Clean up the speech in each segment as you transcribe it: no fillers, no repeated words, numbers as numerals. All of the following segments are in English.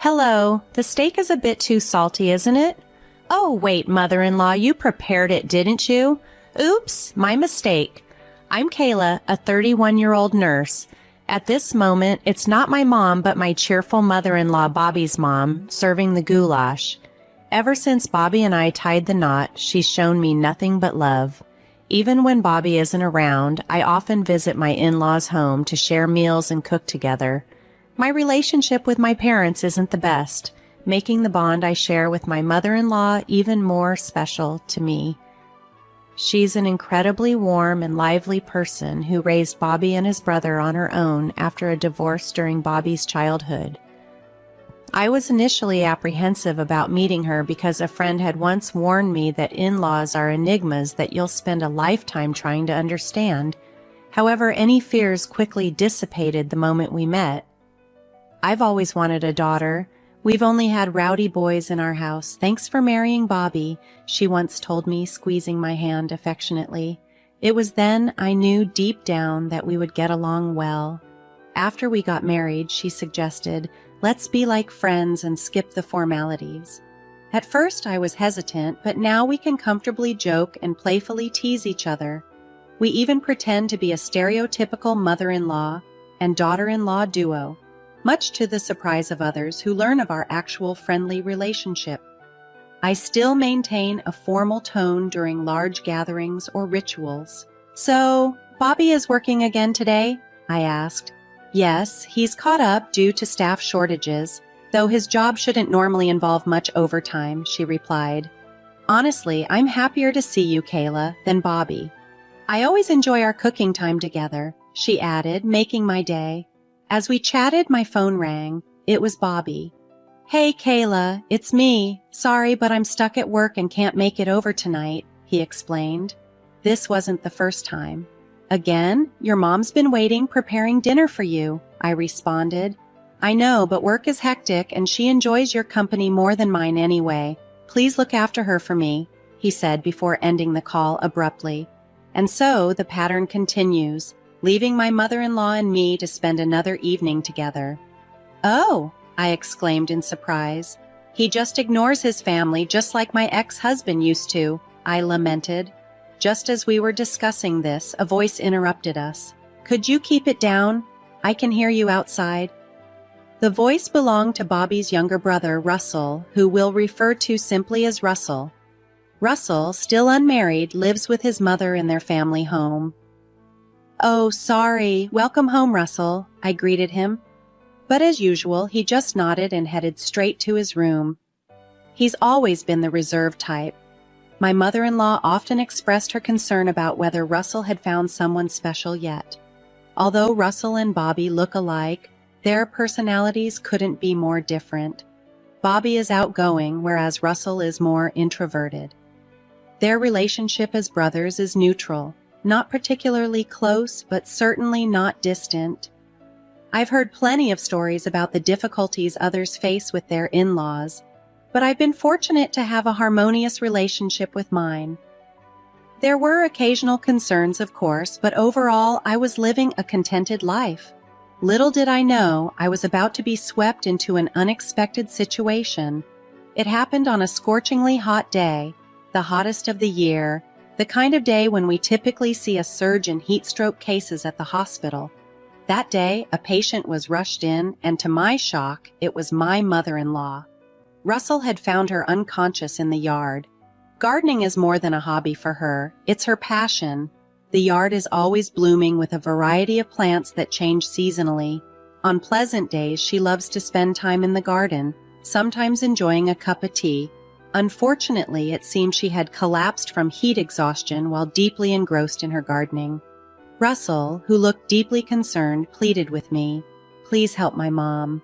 Hello, the steak is a bit too salty, isn't it? Oh, wait, mother-in-law, you prepared it, didn't you? Oops, my mistake. I'm Kayla, a 31-year-old nurse. At this moment, it's not my mom, but my cheerful mother-in-law, Bobby's mom, serving the goulash. Ever since Bobby and I tied the knot, she's shown me nothing but love. Even when Bobby isn't around, I often visit my in-laws' home to share meals and cook together. My relationship with my parents isn't the best, making the bond I share with my mother-in-law even more special to me. She's an incredibly warm and lively person who raised Bobby and his brother on her own after a divorce during Bobby's childhood. I was initially apprehensive about meeting her because a friend had once warned me that in-laws are enigmas that you'll spend a lifetime trying to understand. However, any fears quickly dissipated the moment we met. I've always wanted a daughter. We've only had rowdy boys in our house. Thanks for marrying Bobby, she once told me, squeezing my hand affectionately. It was then I knew deep down that we would get along well. After we got married, she suggested, let's be like friends and skip the formalities. At first I was hesitant, but now we can comfortably joke and playfully tease each other. We even pretend to be a stereotypical mother-in-law and daughter-in-law duo, much to the surprise of others who learn of our actual friendly relationship. I still maintain a formal tone during large gatherings or rituals. So, Bobby is working again today? I asked. Yes, he's caught up due to staff shortages, though his job shouldn't normally involve much overtime, she replied. Honestly, I'm happier to see you, Kayla, than Bobby. I always enjoy our cooking time together, she added, making my day. As we chatted, my phone rang. It was Bobby. Hey, Kayla, it's me. Sorry, but I'm stuck at work and can't make it over tonight, he explained. This wasn't the first time. Again, your mom's been waiting, preparing dinner for you, I responded. I know, but work is hectic and she enjoys your company more than mine anyway. Please look after her for me, he said before ending the call abruptly. And so the pattern continues, leaving my mother-in-law and me to spend another evening together. Oh, I exclaimed in surprise. He just ignores his family just like my ex-husband used to, I lamented. Just as we were discussing this, a voice interrupted us. Could you keep it down? I can hear you outside. The voice belonged to Bobby's younger brother, Russell, who we'll refer to simply as Russell. Russell, still unmarried, lives with his mother in their family home. Oh, sorry. Welcome home, Russell, I greeted him. But as usual, he just nodded and headed straight to his room. He's always been the reserved type. My mother-in-law often expressed her concern about whether Russell had found someone special yet. Although Russell and Bobby look alike, their personalities couldn't be more different. Bobby is outgoing, whereas Russell is more introverted. Their relationship as brothers is neutral. Not particularly close, but certainly not distant. I've heard plenty of stories about the difficulties others face with their in-laws, but I've been fortunate to have a harmonious relationship with mine. There were occasional concerns, of course, but overall I was living a contented life. Little did I know I was about to be swept into an unexpected situation. It happened on a scorchingly hot day, the hottest of the year, the kind of day when we typically see a surge in heat stroke cases at the hospital. That day, a patient was rushed in, and to my shock, it was my mother-in-law. Russell had found her unconscious in the yard. Gardening is more than a hobby for her, it's her passion. The yard is always blooming with a variety of plants that change seasonally. On pleasant days, she loves to spend time in the garden, sometimes enjoying a cup of tea. Unfortunately, it seemed she had collapsed from heat exhaustion while deeply engrossed in her gardening. Russell, who looked deeply concerned, pleaded with me, "Please help my mom."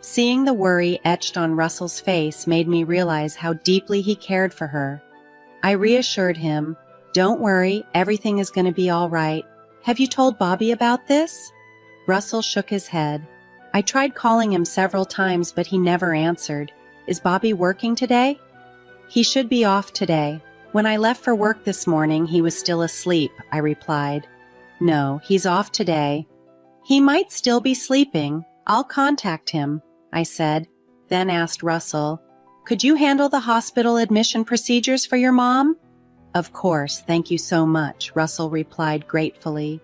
Seeing the worry etched on Russell's face made me realize how deeply he cared for her. I reassured him, "Don't worry, everything is going to be all right. Have you told Bobby about this?" Russell shook his head. I tried calling him several times, but he never answered. Is Bobby working today? He should be off today. When I left for work this morning, he was still asleep, I replied. No, he's off today. He might still be sleeping. I'll contact him, I said. then asked Russell, "Could you handle the hospital admission procedures for your mom?" "Of course, thank you so much," Russell replied gratefully.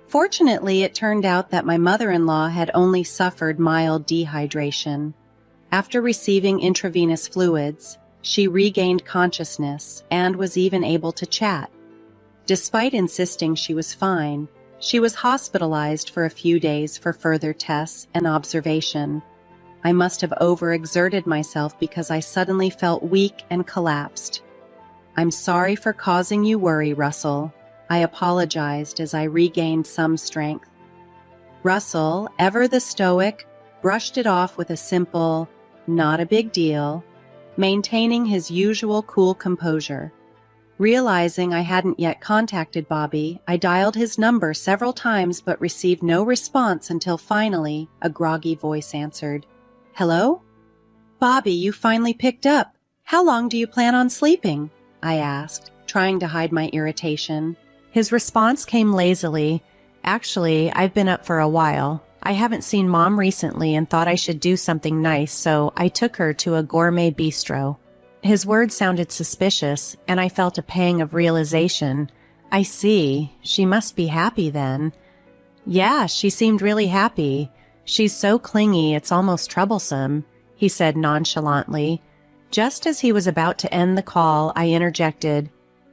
Fortunately, it turned out that my mother-in-law had only suffered mild dehydration. After receiving intravenous fluids, she regained consciousness and was even able to chat. Despite insisting she was fine, she was hospitalized for a few days for further tests and observation. I must have overexerted myself because I suddenly felt weak and collapsed. "I'm sorry for causing you worry, Russell," I apologized as I regained some strength. Russell, ever the stoic, brushed it off with a simple, "Not a big deal," maintaining his usual cool composure. Realizing I hadn't yet contacted Bobby, I dialed his number several times but received no response until finally a groggy voice answered. "Hello?" "Bobby, you finally picked up. How long do you plan on sleeping?" I asked, trying to hide my irritation. His response came lazily. "Actually, I've been up for a while. I haven't seen Mom recently and thought I should do something nice, so I took her to a gourmet bistro." His words sounded suspicious, and I felt a pang of realization. I see. She must be happy then. "Yeah, she seemed really happy. She's so clingy, it's almost troublesome," he said nonchalantly. Just as he was about to end the call, I interjected,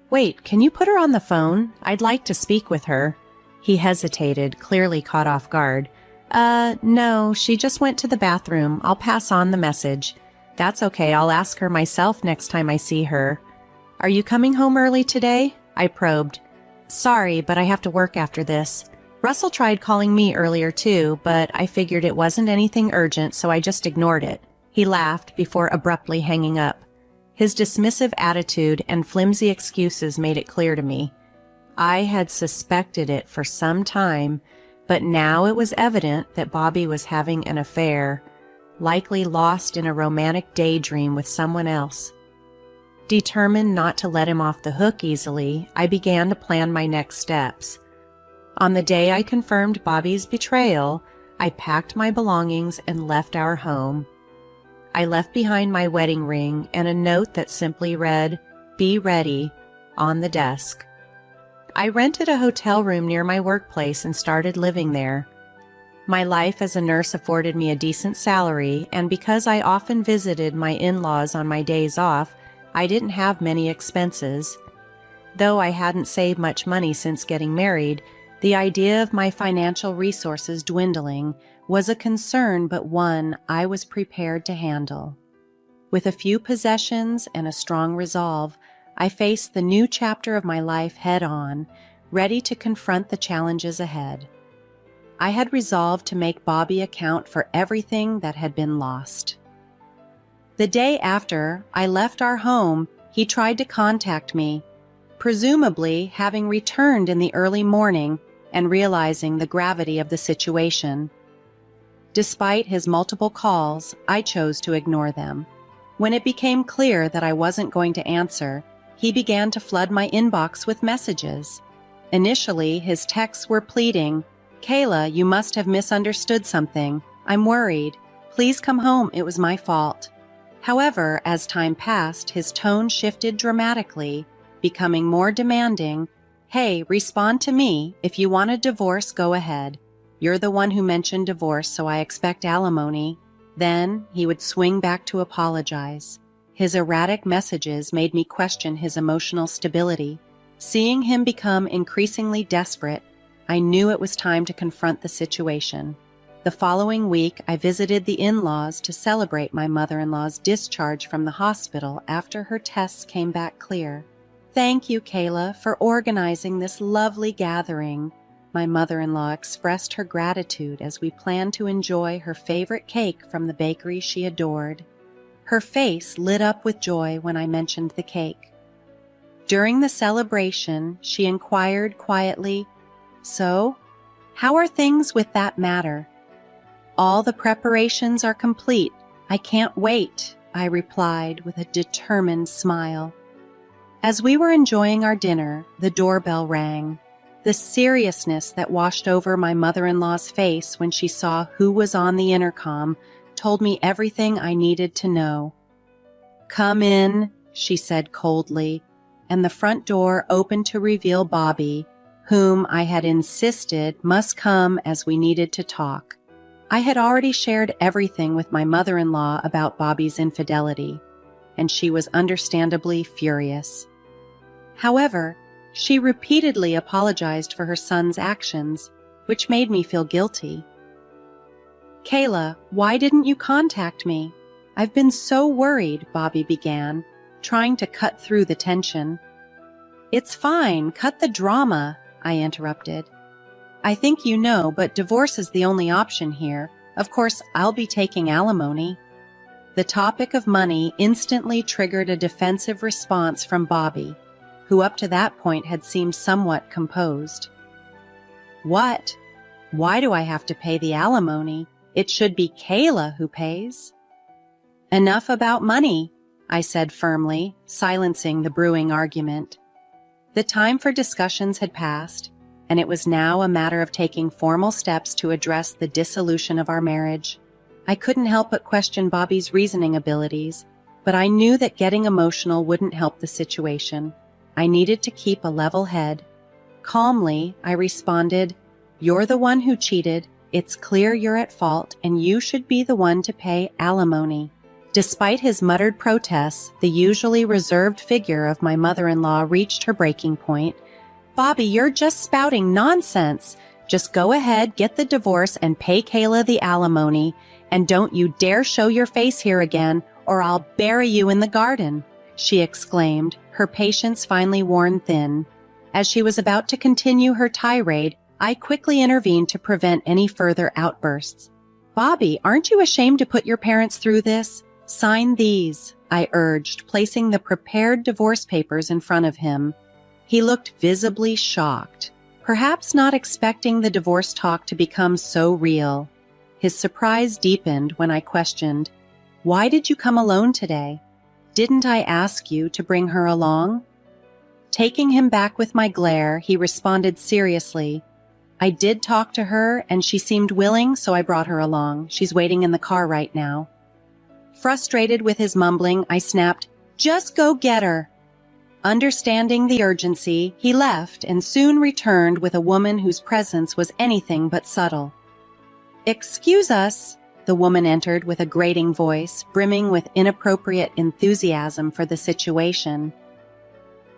"Wait, can you put her on the phone? I'd like to speak with her." He hesitated, clearly caught off guard. No, she just went to the bathroom. I'll pass on the message." "That's okay, I'll ask her myself next time I see her." "Are you coming home early today?" I probed. "Sorry, but I have to work after this." Russell tried calling me earlier too, but I figured it wasn't anything urgent, so I just ignored it. He laughed before abruptly hanging up. His dismissive attitude and flimsy excuses made it clear to me. I had suspected it for some time, but now it was evident that Bobby was having an affair, likely lost in a romantic daydream with someone else. Determined not to let him off the hook easily, I began to plan my next steps. On the day I confirmed Bobby's betrayal, I packed my belongings and left our home. I left behind my wedding ring and a note that simply read, "Be ready," on the desk. I rented a hotel room near my workplace and started living there. My life as a nurse afforded me a decent salary, and because I often visited my in-laws on my days off, I didn't have many expenses. Though I hadn't saved much money since getting married, the idea of my financial resources dwindling was a concern, but one I was prepared to handle. With a few possessions and a strong resolve, I faced the new chapter of my life head-on, ready to confront the challenges ahead. I had resolved to make Bobby account for everything that had been lost. The day after I left our home, he tried to contact me, presumably having returned in the early morning and realizing the gravity of the situation. Despite his multiple calls, I chose to ignore them. When it became clear that I wasn't going to answer, he began to flood my inbox with messages. Initially, his texts were pleading, "Kayla, you must have misunderstood something. I'm worried. Please come home. It was my fault." However, as time passed, his tone shifted dramatically, becoming more demanding. "Hey, respond to me. If you want a divorce, go ahead. You're the one who mentioned divorce, so I expect alimony." Then he would swing back to apologize. His erratic messages made me question his emotional stability. Seeing him become increasingly desperate, I knew it was time to confront the situation. The following week, I visited the in-laws to celebrate my mother-in-law's discharge from the hospital after her tests came back clear. "Thank you, Kayla, for organizing this lovely gathering." My mother-in-law expressed her gratitude as we planned to enjoy her favorite cake from the bakery she adored. Her face lit up with joy when I mentioned the cake. During the celebration, she inquired quietly, "So, how are things with that matter?" "All the preparations are complete. I can't wait," I replied with a determined smile. As we were enjoying our dinner, the doorbell rang. The seriousness that washed over my mother-in-law's face when she saw who was on the intercom told me everything I needed to know. "Come in," she said coldly, and the front door opened to reveal Bobby, whom I had insisted must come as we needed to talk. I had already shared everything with my mother-in-law about Bobby's infidelity, and she was understandably furious. However, she repeatedly apologized for her son's actions, which made me feel guilty. "Kayla, why didn't you contact me? I've been so worried," Bobby began, trying to cut through the tension. "It's fine, cut the drama," I interrupted. "I think you know, but divorce is the only option here. Of course, I'll be taking alimony." The topic of money instantly triggered a defensive response from Bobby, who up to that point had seemed somewhat composed. "What? Why do I have to pay the alimony? It should be Kayla who pays." "Enough about money," I said firmly, silencing the brewing argument. The time for discussions had passed, and it was now a matter of taking formal steps to address the dissolution of our marriage. I couldn't help but question Bobby's reasoning abilities, but I knew that getting emotional wouldn't help the situation. I needed to keep a level head. Calmly, I responded, "You're the one who cheated. It's clear you're at fault, and you should be the one to pay alimony." Despite his muttered protests, the usually reserved figure of my mother-in-law reached her breaking point. "Bobby, you're just spouting nonsense. Just go ahead, get the divorce, and pay Kayla the alimony, and don't you dare show your face here again, or I'll bury you in the garden," she exclaimed, her patience finally worn thin. As she was about to continue her tirade, I quickly intervened to prevent any further outbursts. "Bobby, aren't you ashamed to put your parents through this? Sign these," I urged, placing the prepared divorce papers in front of him. He looked visibly shocked, perhaps not expecting the divorce talk to become so real. His surprise deepened when I questioned, "Why did you come alone today? Didn't I ask you to bring her along?" Taking him back with my glare, he responded seriously, "I did talk to her, and she seemed willing, so I brought her along. She's waiting in the car right now." Frustrated with his mumbling, I snapped, "Just go get her." Understanding the urgency, he left and soon returned with a woman whose presence was anything but subtle. "Excuse us," the woman entered with a grating voice, brimming with inappropriate enthusiasm for the situation.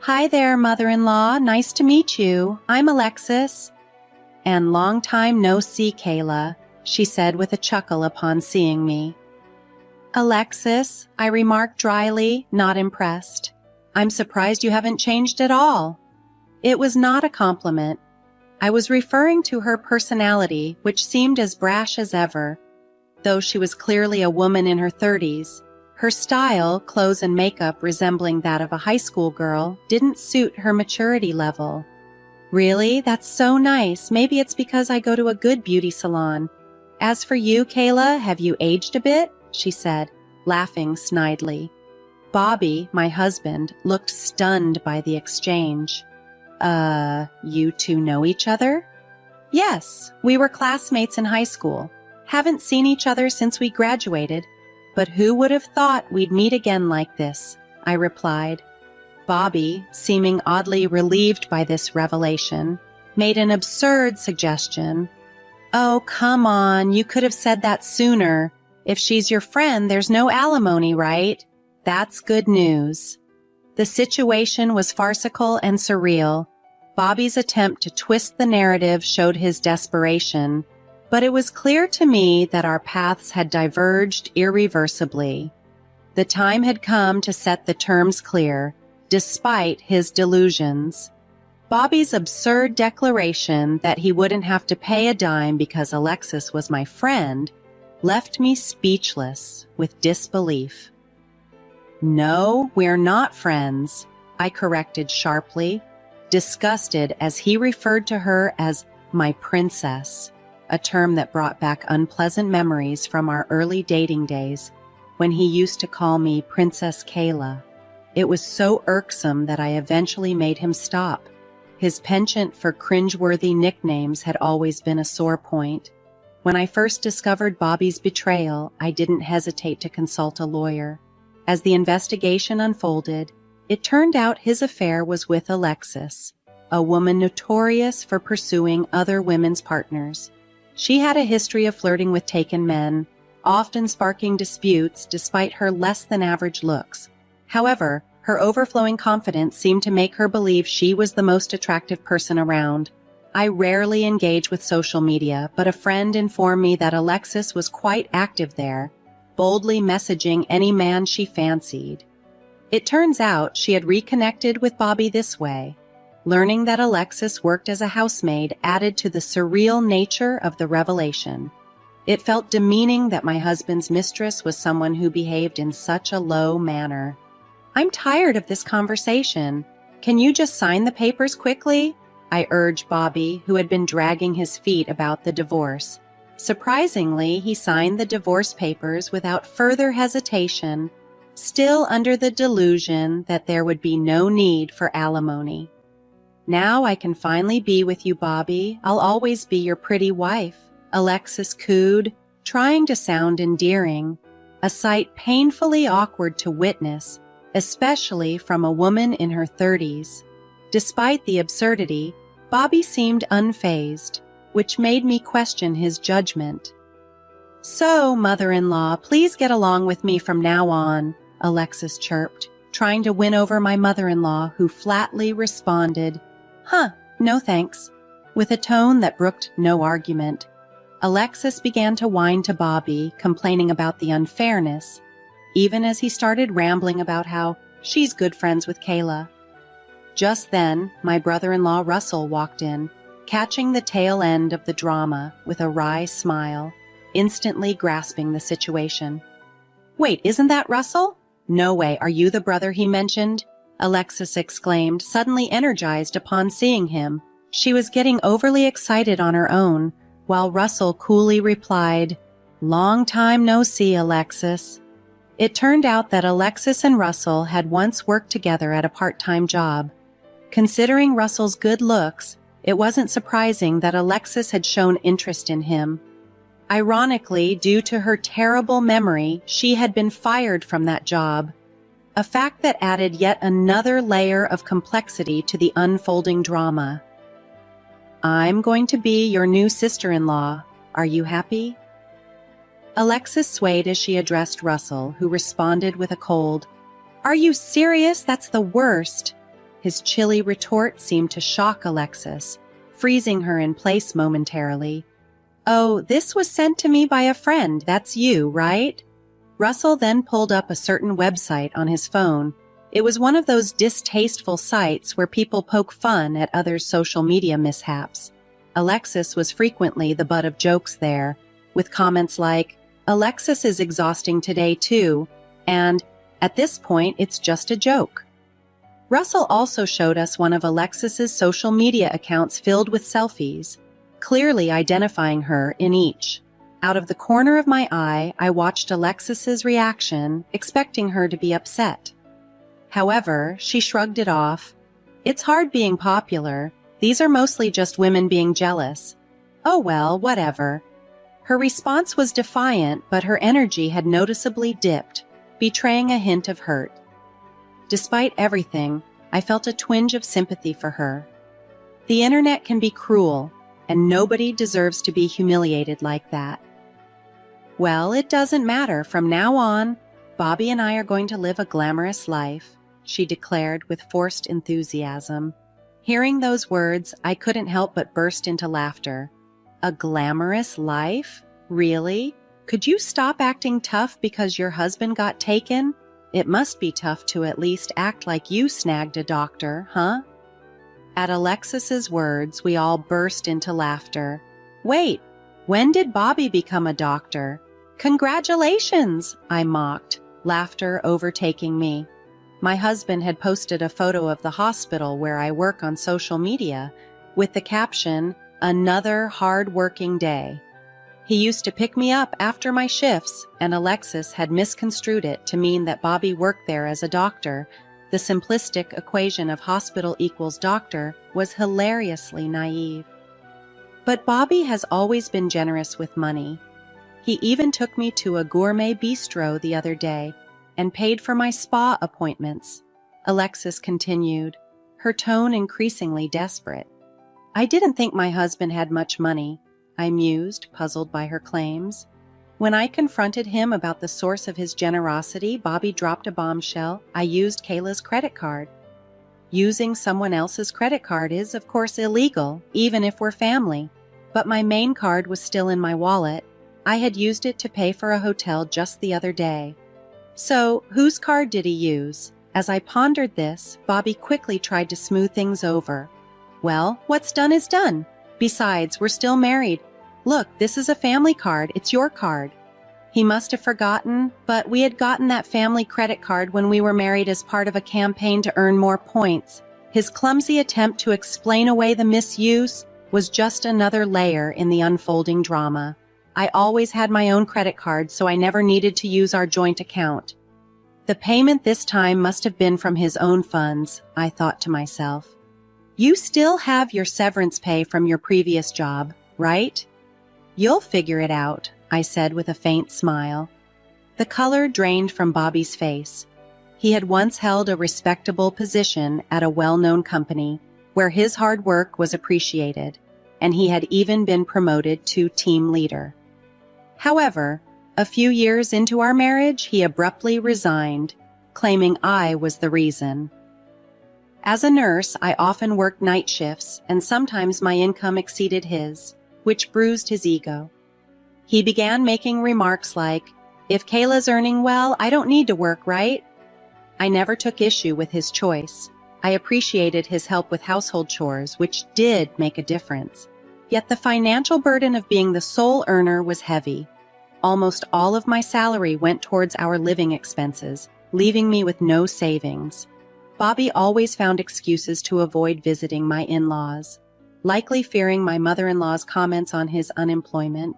"Hi there, mother-in-law. Nice to meet you. I'm Alexis." "And long time no see, Kayla," she said with a chuckle upon seeing me. "Alexis," I remarked dryly, not impressed. "I'm surprised you haven't changed at all." It was not a compliment. I was referring to her personality, which seemed as brash as ever. Though she was clearly a woman in her 30s, her style, clothes and makeup resembling that of a high school girl, didn't suit her maturity level. "Really? That's so nice. Maybe it's because I go to a good beauty salon. As for you, Kayla, have you aged a bit?" she said, laughing snidely. Bobby, my husband, looked stunned by the exchange. You two know each other?" "Yes, we were classmates in high school. Haven't seen each other since we graduated, but who would have thought we'd meet again like this?" I replied. Bobby, seeming oddly relieved by this revelation, made an absurd suggestion. "Oh, come on, you could have said that sooner. If she's your friend, there's no alimony, right? That's good news." The situation was farcical and surreal. Bobby's attempt to twist the narrative showed his desperation, but it was clear to me that our paths had diverged irreversibly. The time had come to set the terms clear, despite his delusions. Bobby's absurd declaration that he wouldn't have to pay a dime because Alexis was my friend left me speechless with disbelief. "No, we're not friends," I corrected sharply, disgusted as he referred to her as my princess, a term that brought back unpleasant memories from our early dating days when he used to call me Princess Kayla. It was so irksome that I eventually made him stop. His penchant for cringeworthy nicknames had always been a sore point. When I first discovered Bobby's betrayal, I didn't hesitate to consult a lawyer. As the investigation unfolded, it turned out his affair was with Alexis, a woman notorious for pursuing other women's partners. She had a history of flirting with taken men, often sparking disputes despite her less-than-average looks. However, her overflowing confidence seemed to make her believe she was the most attractive person around. I rarely engage with social media, but a friend informed me that Alexis was quite active there, boldly messaging any man she fancied. It turns out she had reconnected with Bobby this way. Learning that Alexis worked as a housemaid added to the surreal nature of the revelation. It felt demeaning that my husband's mistress was someone who behaved in such a low manner. "I'm tired of this conversation. Can you just sign the papers quickly?" I urged Bobby, who had been dragging his feet about the divorce. Surprisingly, he signed the divorce papers without further hesitation, still under the delusion that there would be no need for alimony. "Now I can finally be with you, Bobby. I'll always be your pretty wife," Alexis cooed, trying to sound endearing, a sight painfully awkward to witness, especially from a woman in her 30s. Despite the absurdity, Bobby seemed unfazed, which made me question his judgment. "So, mother-in-law, please get along with me from now on," Alexis chirped, trying to win over my mother-in-law, who flatly responded, "No thanks," with a tone that brooked no argument. Alexis began to whine to Bobby, complaining about the unfairness, even as he started rambling about how she's good friends with Kayla. Just then, my brother-in-law Russell walked in, catching the tail end of the drama with a wry smile, instantly grasping the situation. "Wait, isn't that Russell? No way, are you the brother he mentioned?" Alexis exclaimed, suddenly energized upon seeing him. She was getting overly excited on her own, while Russell coolly replied, "Long time no see, Alexis." It turned out that Alexis and Russell had once worked together at a part-time job. Considering Russell's good looks, it wasn't surprising that Alexis had shown interest in him. Ironically, due to her terrible memory, she had been fired from that job, a fact that added yet another layer of complexity to the unfolding drama. "I'm going to be your new sister-in-law. Are you happy?" Alexis swayed as she addressed Russell, who responded with a cold, "Are you serious? That's the worst." His chilly retort seemed to shock Alexis, freezing her in place momentarily. "Oh, this was sent to me by a friend. That's you, right?" Russell then pulled up a certain website on his phone. It was one of those distasteful sites where people poke fun at others' social media mishaps. Alexis was frequently the butt of jokes there, with comments like, "Alexis is exhausting today too," and "At this point, it's just a joke." Russell also showed us one of Alexis's social media accounts filled with selfies, clearly identifying her in each. Out of the corner of my eye, I watched Alexis's reaction, expecting her to be upset. However, she shrugged it off. "It's hard being popular. These are mostly just women being jealous. Oh well, whatever." Her response was defiant, but her energy had noticeably dipped, betraying a hint of hurt. Despite everything, I felt a twinge of sympathy for her. The internet can be cruel, and nobody deserves to be humiliated like that. "Well, it doesn't matter. From now on, Bobby and I are going to live a glamorous life," she declared with forced enthusiasm. Hearing those words, I couldn't help but burst into laughter. A glamorous life? Really? Could you stop acting tough because your husband got taken? It must be tough to at least act like you snagged a doctor, huh? At Alexis's words, we all burst into laughter. "Wait, when did Bobby become a doctor?" "Congratulations," I mocked, laughter overtaking me. My husband had posted a photo of the hospital where I work on social media with the caption, "Another hard-working day." He used to pick me up after my shifts, and Alexis had misconstrued it to mean that Bobby worked there as a doctor. The simplistic equation of hospital equals doctor was hilariously naive. But Bobby has always been generous with money. He even took me to a gourmet bistro the other day and paid for my spa appointments. Alexis continued, her tone increasingly desperate. I didn't think my husband had much money, I mused, puzzled by her claims. When I confronted him about the source of his generosity, Bobby dropped a bombshell. I used Kayla's credit card. Using someone else's credit card is, of course, illegal, even if we're family. But my main card was still in my wallet. I had used it to pay for a hotel just the other day. So, whose card did he use? As I pondered this, Bobby quickly tried to smooth things over. Well, what's done is done. Besides, we're still married. Look, this is a family card. It's your card. He must have forgotten, but we had gotten that family credit card when we were married as part of a campaign to earn more points. His clumsy attempt to explain away the misuse was just another layer in the unfolding drama. I always had my own credit card, so I never needed to use our joint account. The payment this time must have been from his own funds, I thought to myself. You still have your severance pay from your previous job, right? You'll figure it out, I said with a faint smile. The color drained from Bobby's face. He had once held a respectable position at a well-known company where his hard work was appreciated, and he had even been promoted to team leader. However, a few years into our marriage, he abruptly resigned, claiming I was the reason. As a nurse, I often worked night shifts, and sometimes my income exceeded his, which bruised his ego. He began making remarks like, if Kayla's earning well, I don't need to work, right? I never took issue with his choice. I appreciated his help with household chores, which did make a difference. Yet the financial burden of being the sole earner was heavy. Almost all of my salary went towards our living expenses, leaving me with no savings. Bobby always found excuses to avoid visiting my in-laws, likely fearing my mother-in-law's comments on his unemployment.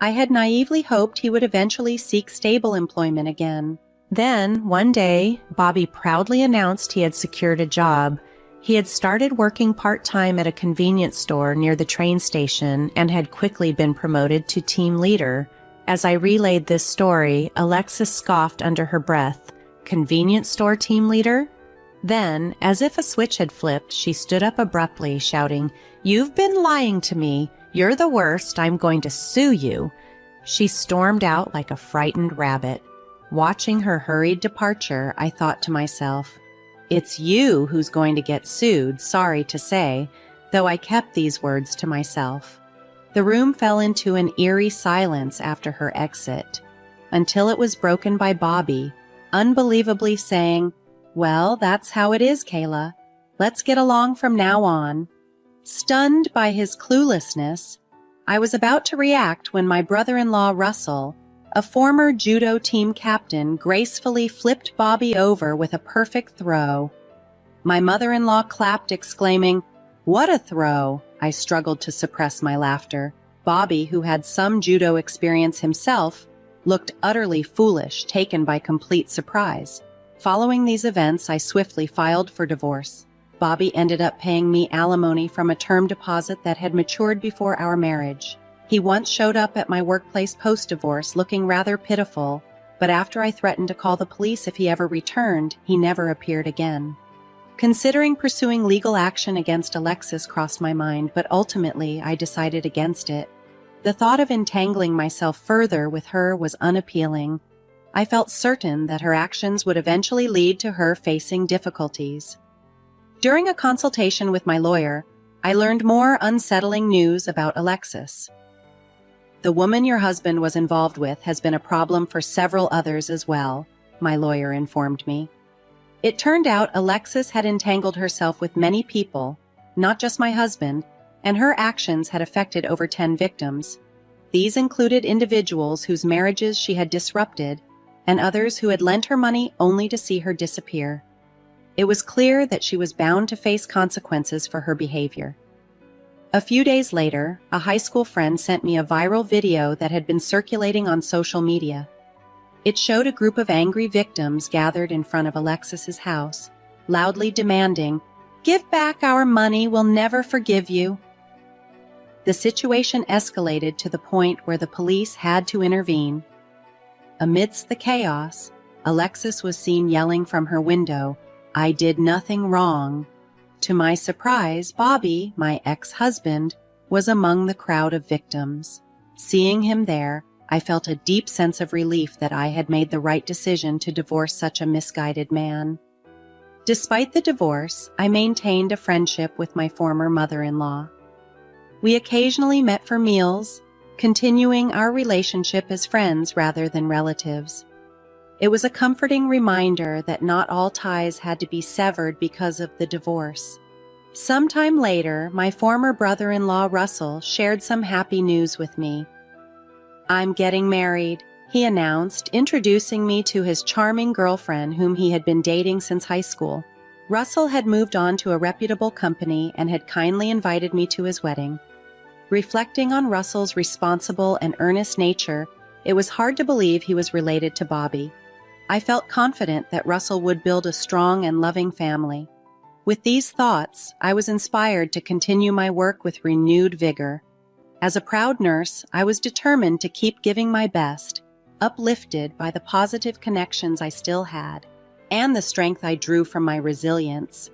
I had naively hoped he would eventually seek stable employment again. Then, one day, Bobby proudly announced he had secured a job. He had started working part-time at a convenience store near the train station and had quickly been promoted to team leader. As I relayed this story, Alexis scoffed under her breath. Convenience store team leader? Then, as if a switch had flipped, she stood up abruptly, shouting, "You've been lying to me. You're the worst. I'm going to sue you." She stormed out like a frightened rabbit. Watching her hurried departure, I thought to myself, it's you who's going to get sued, sorry to say, though I kept these words to myself. The room fell into an eerie silence after her exit, until it was broken by Bobby, unbelievably saying, "Well, that's how it is, Kayla. Let's get along from now on." Stunned by his cluelessness, I was about to react when my brother-in-law Russell, a former judo team captain, gracefully flipped Bobby over with a perfect throw. My mother-in-law clapped, exclaiming, "What a throw!" I struggled to suppress my laughter. Bobby, who had some judo experience himself, looked utterly foolish, taken by complete surprise. Following these events, I swiftly filed for divorce. Bobby ended up paying me alimony from a term deposit that had matured before our marriage. He once showed up at my workplace post-divorce looking rather pitiful, but after I threatened to call the police if he ever returned, he never appeared again. Considering pursuing legal action against Alexis crossed my mind, but ultimately I decided against it. The thought of entangling myself further with her was unappealing. I felt certain that her actions would eventually lead to her facing difficulties. During a consultation with my lawyer, I learned more unsettling news about Alexis. The woman your husband was involved with has been a problem for several others as well, my lawyer informed me. It turned out Alexis had entangled herself with many people, not just my husband, and her actions had affected over 10 victims. These included individuals whose marriages she had disrupted and others who had lent her money only to see her disappear. It was clear that she was bound to face consequences for her behavior. A few days later, a high school friend sent me a viral video that had been circulating on social media. It showed a group of angry victims gathered in front of Alexis's house, loudly demanding, "Give back our money, we'll never forgive you." The situation escalated to the point where the police had to intervene. Amidst the chaos, Alexis was seen yelling from her window, "I did nothing wrong." To my surprise, Bobby, my ex-husband, was among the crowd of victims. Seeing him there, I felt a deep sense of relief that I had made the right decision to divorce such a misguided man. Despite the divorce, I maintained a friendship with my former mother-in-law. We occasionally met for meals, continuing our relationship as friends rather than relatives. It was a comforting reminder that not all ties had to be severed because of the divorce. Sometime later, my former brother-in-law Russell shared some happy news with me. "I'm getting married," he announced, introducing me to his charming girlfriend whom he had been dating since high school. Russell had moved on to a reputable company and had kindly invited me to his wedding. Reflecting on Russell's responsible and earnest nature, it was hard to believe he was related to Bobby. I felt confident that Russell would build a strong and loving family. With these thoughts, I was inspired to continue my work with renewed vigor. As a proud nurse, I was determined to keep giving my best, uplifted by the positive connections I still had, and the strength I drew from my resilience.